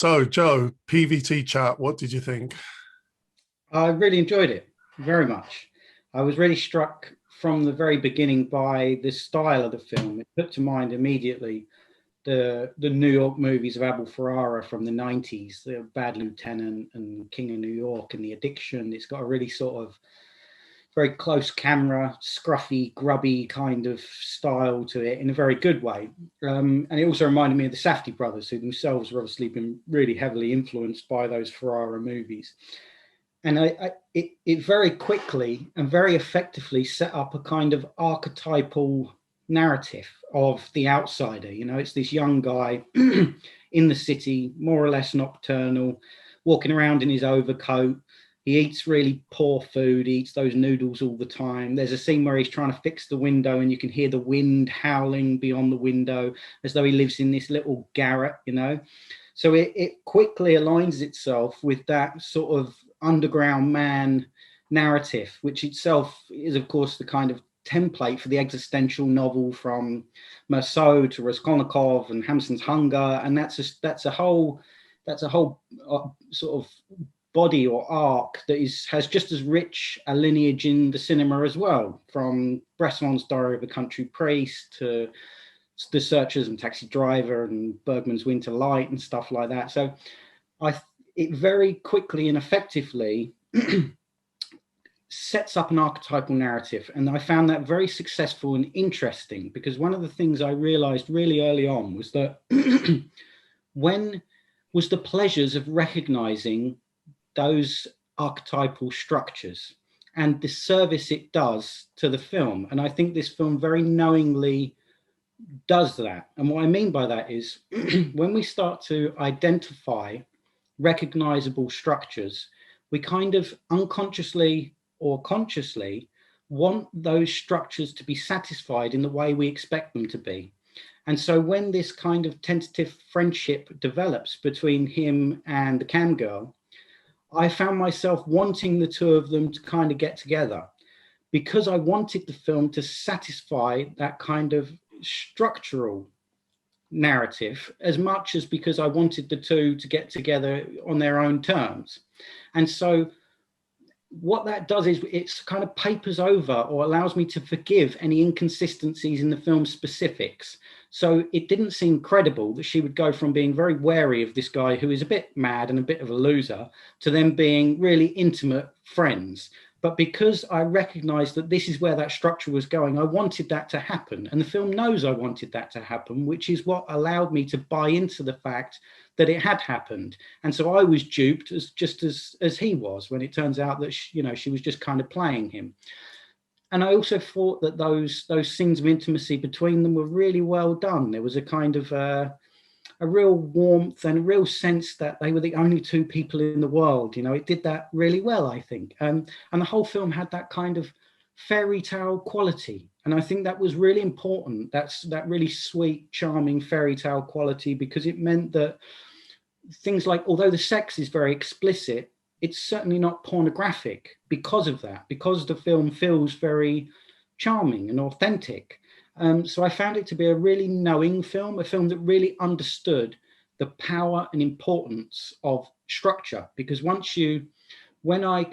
So, Joe, PVT chat, what did you think? I really enjoyed it very much. I was really struck from the very beginning by the style of the film. It put to mind immediately the New York movies of Abel Ferrara from the 90s, the Bad Lieutenant and King of New York and The Addiction. It's got a really sort of very close camera, scruffy, grubby kind of style to it in a very good way. And it also reminded me of the Safdie brothers, who themselves have obviously been really heavily influenced by those Ferrara movies. And it very quickly and very effectively set up a kind of archetypal narrative of the outsider. You know, it's this young guy in the city, more or less nocturnal, walking around in his overcoat. He eats really poor food. He eats those noodles all the time. There's a scene where he's trying to fix the window and you can hear the wind howling beyond the window as though he lives in this little garret, you know. So it quickly aligns itself with that sort of underground man narrative, which itself is, of course, the kind of template for the existential novel from Meursault to Raskolnikov and Hamsun's Hunger, and that's a whole sort of body or arc that has just as rich a lineage in the cinema as well, from Bresson's Diary of a Country Priest to The Searchers and Taxi Driver and Bergman's Winter Light and stuff like that. So it very quickly and effectively sets up an archetypal narrative. And I found that very successful and interesting, because one of the things I realized really early on was that when was the pleasures of recognizing those archetypal structures and the service it does to the film. And I think this film very knowingly does that. And what I mean by that is when we start to identify recognizable structures, we kind of unconsciously or consciously want those structures to be satisfied in the way we expect them to be. And so when this kind of tentative friendship develops between him and the cam girl, I found myself wanting the two of them to kind of get together, because I wanted the film to satisfy that kind of structural narrative as much as because I wanted the two to get together on their own terms. And so what that does is it's kind of papers over or allows me to forgive any inconsistencies in the film specifics. So it didn't seem credible that she would go from being very wary of this guy who is a bit mad and a bit of a loser to them being really intimate friends. But because I recognized that this is where that structure was going, I wanted that to happen. And the film knows I wanted that to happen, which is what allowed me to buy into the fact that it had happened. And so I was duped as he was, when it turns out that she was just kind of playing him. And I also thought that those scenes of intimacy between them were really well done. There was a kind of a real warmth and a real sense that they were the only two people in the world. You know, it did that really well, I think. And the whole film had that kind of fairy tale quality. And I think that was really important. That really sweet, charming fairy tale quality, because it meant that things like, although the sex is very explicit, it's certainly not pornographic because of that, because the film feels very charming and authentic. So I found it to be a really knowing film, a film that really understood the power and importance of structure. Because when I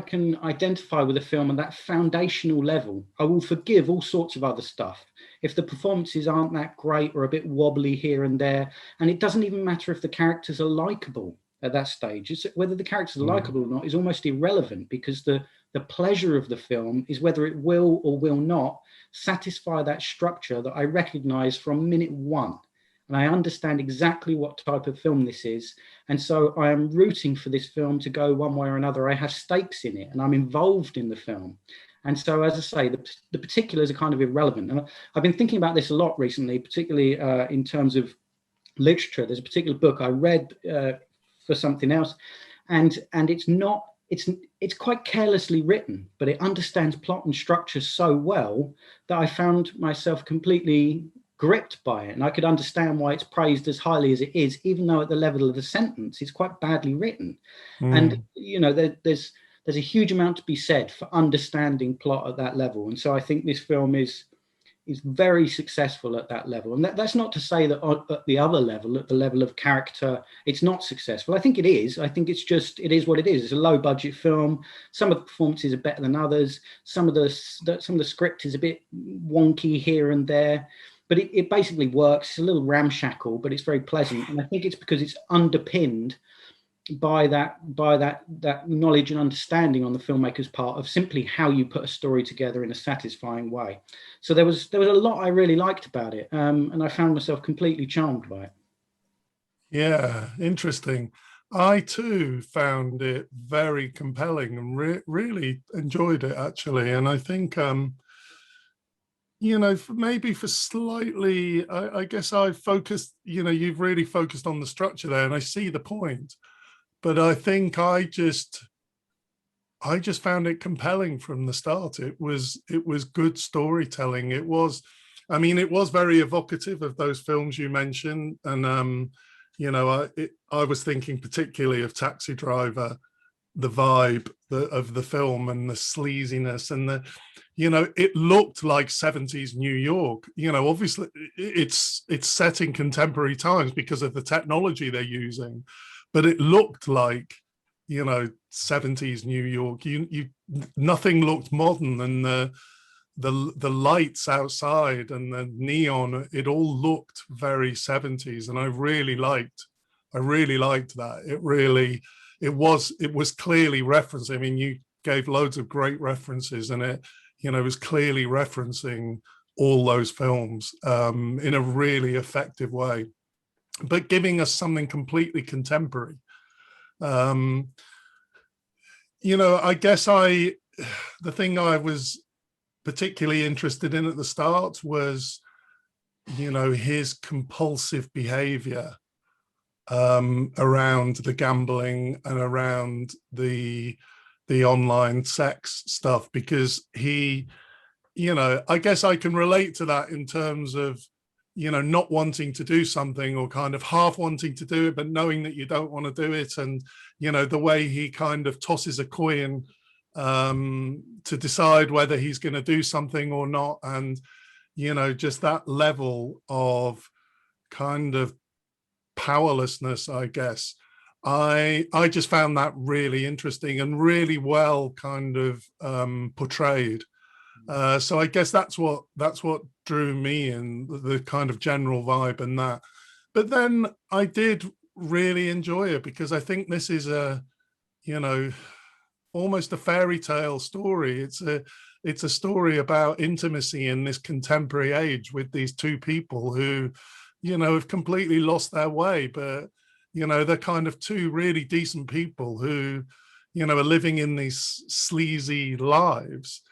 can identify with a film on that foundational level, I will forgive all sorts of other stuff. If the performances aren't that great or a bit wobbly here and there, and it doesn't even matter if the characters are likable at that stage. It's whether the characters are likable or not is almost irrelevant, because the pleasure of the film is whether it will or will not satisfy that structure that I recognize from minute one. And I understand exactly what type of film this is. And so I am rooting for this film to go one way or another. I have stakes in it and I'm involved in the film. And so, as I say, the particulars are kind of irrelevant. And I've been thinking about this a lot recently, particularly in terms of literature. There's a particular book I read for something else, and it's quite carelessly written, but it understands plot and structure so well that I found myself completely gripped by it, and I could understand why it's praised as highly as it is, even though at the level of the sentence it's quite badly written. And there's a huge amount to be said for understanding plot at that level, and so I think this film is is very successful at that level. And that's not to say that at the other level, at the level of character, it's not successful. I think it is. I think it's just, it is what it is. It's a low budget film. Some of the performances are better than others. Some of the script is a bit wonky here and there, but it basically works. It's a little ramshackle, but it's very pleasant. And I think it's because it's underpinned by that knowledge and understanding on the filmmaker's part of simply how you put a story together in a satisfying way. So there was a lot I really liked about it, and I found myself completely charmed by it. Yeah, interesting. I too found it very compelling and really enjoyed it, actually. And I think you know, maybe for slightly, I guess I focused, you know, you've really focused on the structure there, and I see the point. But I think I just found it compelling from the start. It was good storytelling. It was, I mean, it was very evocative of those films you mentioned. And you know, I was thinking particularly of Taxi Driver, the vibe of the film and the sleaziness and the, you know, it looked like 70s New York. You know, obviously it's set in contemporary times because of the technology they're using, but it looked like, you know, 70s New York. Nothing looked modern, and the lights outside and the neon, it all looked very 70s, and I really liked that. It was clearly referencing. I mean, you gave loads of great references, and it, you know, was clearly referencing all those films in a really effective way, but giving us something completely contemporary. You know, I guess the thing I was particularly interested in at the start was, you know, his compulsive behavior around the gambling and around the online sex stuff, because he, you know, I guess I can relate to that in terms of, you know, not wanting to do something, or kind of half wanting to do it, but knowing that you don't want to do it. And, you know, the way he kind of tosses a coin to decide whether he's going to do something or not. And, you know, just that level of kind of powerlessness, I guess. I just found that really interesting and really well kind of portrayed. So I guess that's what drew me in, the kind of general vibe and that. But then I did really enjoy it because I think this is a, you know, almost a fairy tale story. It's a story about intimacy in this contemporary age with these two people who, you know, have completely lost their way, but, you know, they're kind of two really decent people who, you know, are living in these sleazy lives,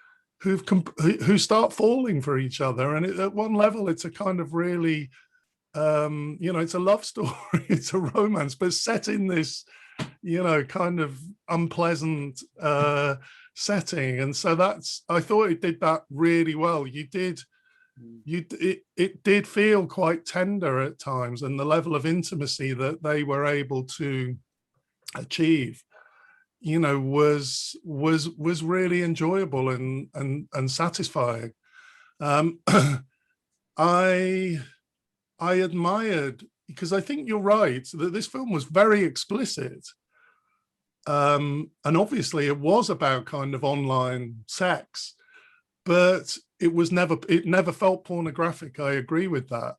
who start falling for each other. And at one level, it's a kind of really, you know, it's a love story, it's a romance, but set in this, you know, kind of unpleasant setting. And so I thought it did that really well. It did feel quite tender at times, and the level of intimacy that they were able to achieve, you know, was really enjoyable and satisfying. I admired, because I think you're right that this film was very explicit, and obviously it was about kind of online sex, but it never felt pornographic. I agree with that.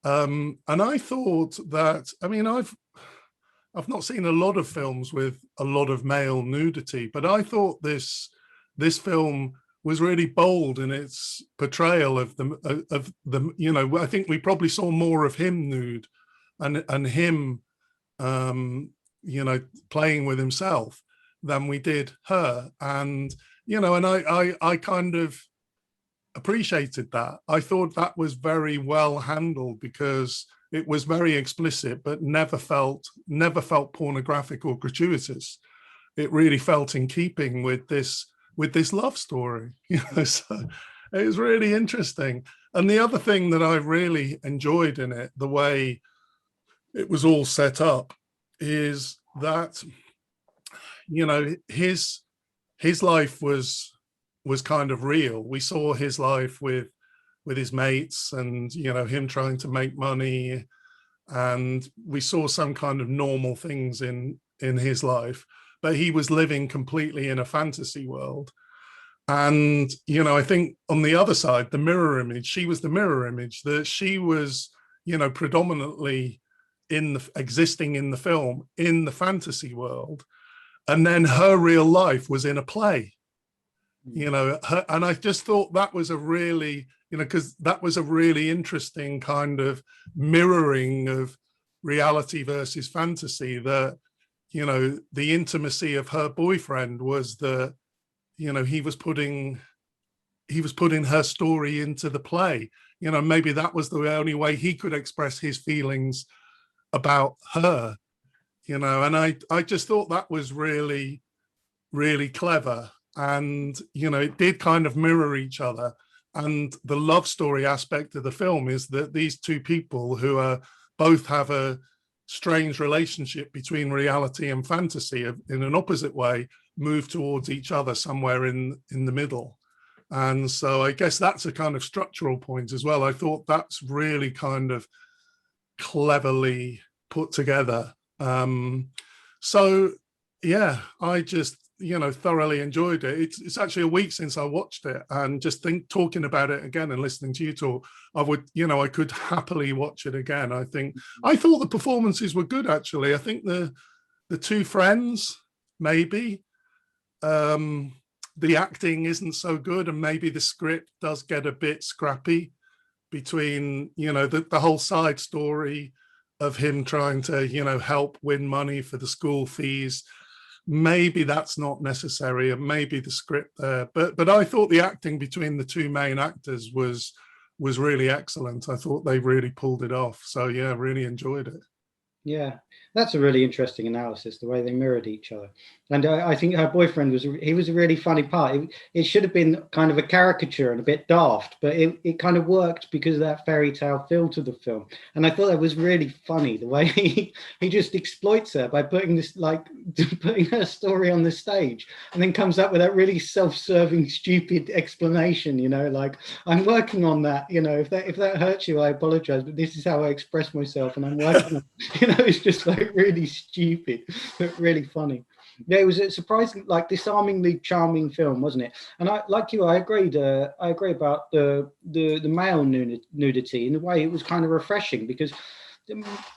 And I thought that, I mean, I've not seen a lot of films with a lot of male nudity, but I thought this film was really bold in its portrayal of the, you know, I think we probably saw more of him nude and him, you know, playing with himself than we did her. And, you know, and I kind of appreciated that. I thought that was very well handled because it was very explicit, but never felt pornographic or gratuitous. It really felt in keeping with this love story. You know, so it was really interesting. And the other thing that I really enjoyed in it, the way it was all set up, is that, you know, his life was kind of real. We saw his life with with his mates, and him trying to make money, and we saw some kind of normal things in his life, but he was living completely in a fantasy world. And I think on the other side, the mirror image, she was the mirror image, that she was predominantly existing in the film in the fantasy world, and then her real life was in a play. And I just thought that was a really, because that was a really interesting kind of mirroring of reality versus fantasy, that the intimacy of her boyfriend was that he was putting her story into the play. Maybe that was the only way he could express his feelings about her. And I just thought that was really, really clever. And it did kind of mirror each other. And the love story aspect of the film is that these two people who are both have a strange relationship between reality and fantasy in an opposite way move towards each other somewhere in the middle. And so I guess that's a kind of structural point as well. I thought that's really kind of cleverly put together. So yeah, I just thoroughly enjoyed it. It's actually a week since I watched it, and just talking about it again and listening to you talk, I would I could happily watch it again. I thought the performances were good, actually. I think the two friends, maybe the acting isn't so good, and maybe the script does get a bit scrappy between the whole side story of him trying to help win money for the school fees. Maybe that's not necessary, and maybe the script there, but I thought the acting between the two main actors was really excellent. I thought they really pulled it off. So yeah, really enjoyed it. Yeah, that's a really interesting analysis, the way they mirrored each other. And I think her boyfriend was a really funny part. It should have been kind of a caricature and a bit daft, but it kind of worked because of that fairy tale feel to the film. And I thought that was really funny, the way he just exploits her by putting her story on the stage, and then comes up with that really self-serving, stupid explanation, like, I'm working on that, if that hurts you, I apologize, but this is how I express myself, and I'm working on it's just like really stupid, but really funny. Yeah, it was a surprising, like, disarmingly charming film, wasn't it? And I, like you, I agreed. I agree about the male nudity. In a way, it was kind of refreshing, because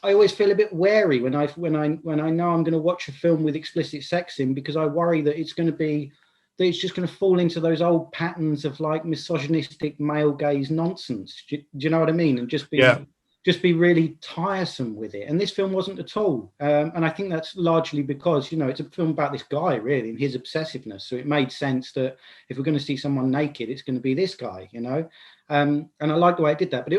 I always feel a bit wary when I know I'm going to watch a film with explicit sex in, because I worry that it's just going to fall into those old patterns of like misogynistic male gaze nonsense. Do you know what I mean? And just be really tiresome with it. And this film wasn't at all. And I think that's largely because, it's a film about this guy, really, and his obsessiveness. So it made sense that if we're going to see someone naked, it's going to be this guy, And I like the way it did that. But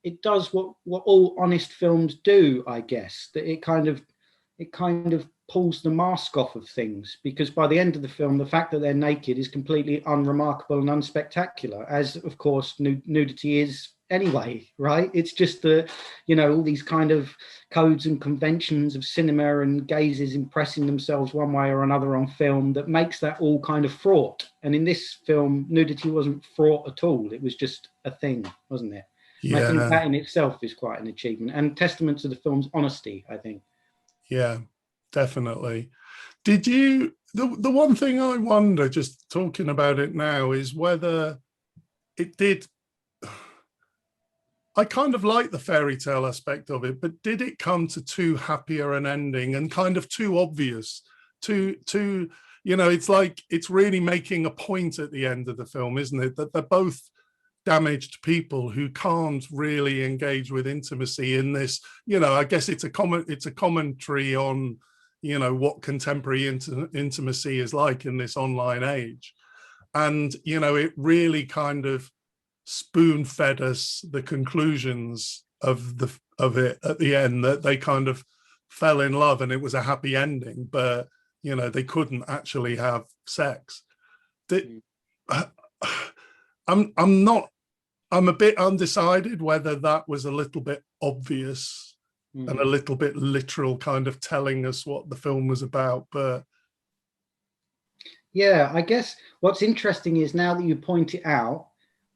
it does what all honest films do, I guess, that it kind of pulls the mask off of things, because by the end of the film, the fact that they're naked is completely unremarkable and unspectacular, as of course nudity is anyway, right? It's just all these kind of codes and conventions of cinema and gazes impressing themselves one way or another on film that makes that all kind of fraught. And in this film, nudity wasn't fraught at all. It was just a thing, wasn't it? Yeah. And I think that in itself is quite an achievement and testament to the film's honesty, I think. Yeah, definitely. Did you, the one thing I wonder, just talking about it now, is whether it did, I kind of like the fairy tale aspect of it, but did it come to too happier an ending and kind of too obvious, too it's like, it's really making a point at the end of the film, isn't it? That they're both damaged people who can't really engage with intimacy in this, I guess it's a commentary on, what contemporary intimacy is like in this online age. And, it really kind of spoon-fed us the conclusions of it at the end, that they kind of fell in love and it was a happy ending, but, they couldn't actually have sex. I'm a bit undecided whether that was a little bit obvious and a little bit literal, kind of telling us what the film was about. But yeah, I guess what's interesting is, now that you point it out,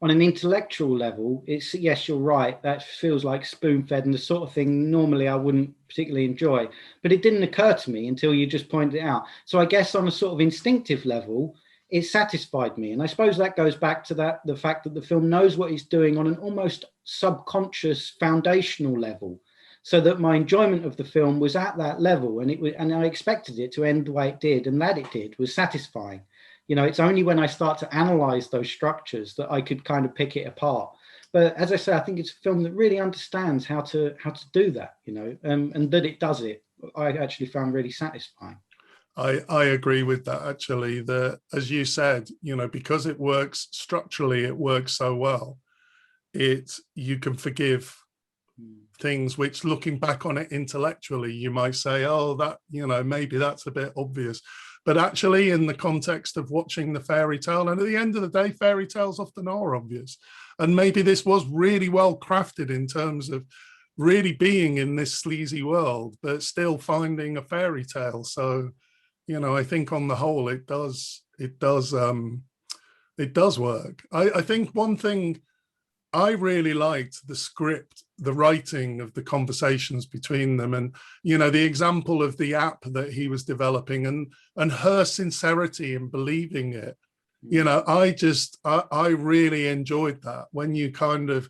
on an intellectual level, it's, yes, you're right, that feels like spoon-fed and the sort of thing normally I wouldn't particularly enjoy, but it didn't occur to me until you just pointed it out. So I guess on a sort of instinctive level, it satisfied me. And I suppose that goes back to that, the fact that the film knows what it's doing on an almost subconscious foundational level, so that my enjoyment of the film was at that level, and it was, and I expected it to end the way it did, and that it did was satisfying. You know, it's only when I start to analyze those structures that I could kind of pick it apart. But as I say, I think it's a film that really understands how to do that, you know, and that it does it, I actually found really satisfying. I agree with that, actually, that, as you said, you know, because it works structurally, it works so well, you can forgive things which, looking back on it intellectually, you might say, oh, that, you know, maybe that's a bit obvious. But actually, in the context of watching the fairy tale, and at the end of the day, fairy tales often are obvious. And maybe this was really well crafted in terms of really being in this sleazy world, but still finding a fairy tale. So, you know, I think on the whole, it does work. I think one thing I really liked, the script, the writing of the conversations between them, and, you know, the example of the app that he was developing, and her sincerity in believing it. You know, I really enjoyed that, when you kind of,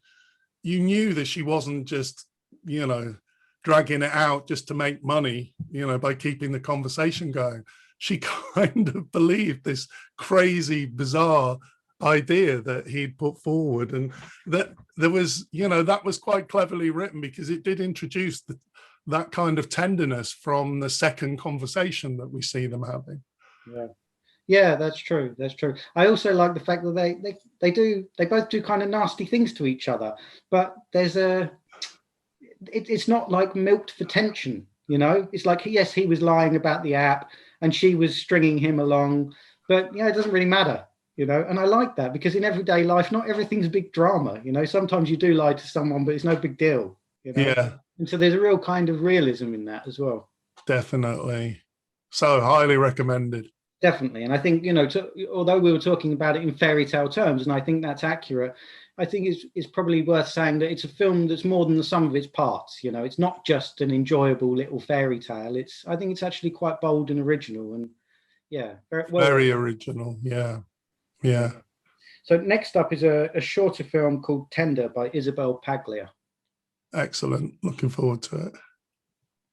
you knew that she wasn't just, you know, dragging it out just to make money, you know, by keeping the conversation going. She kind of believed this crazy, bizarre idea that he'd put forward, and that there was, you know, that was quite cleverly written, because it did introduce that kind of tenderness from the second conversation that we see them having. Yeah. Yeah, that's true. That's true. I also like the fact that they both do kind of nasty things to each other, but it's not like milked for tension, you know. It's like, yes, he was lying about the app and she was stringing him along, but yeah, it doesn't really matter, you know. And I like that, because in everyday life, not everything's a big drama, you know. Sometimes you do lie to someone, but it's no big deal, you know. Yeah, And so there's a real kind of realism in that as well. definitely. So highly recommended. Definitely. And I think, you know, although we were talking about it in fairy tale terms, and I think that's accurate, I think it's probably worth saying that it's a film that's more than the sum of its parts. You know, it's not just an enjoyable little fairy tale. I think it's actually quite bold and original, and yeah, Very original. Yeah. Yeah. So next up is a shorter film called Tender by Isabel Paglia. Excellent. Looking forward to it.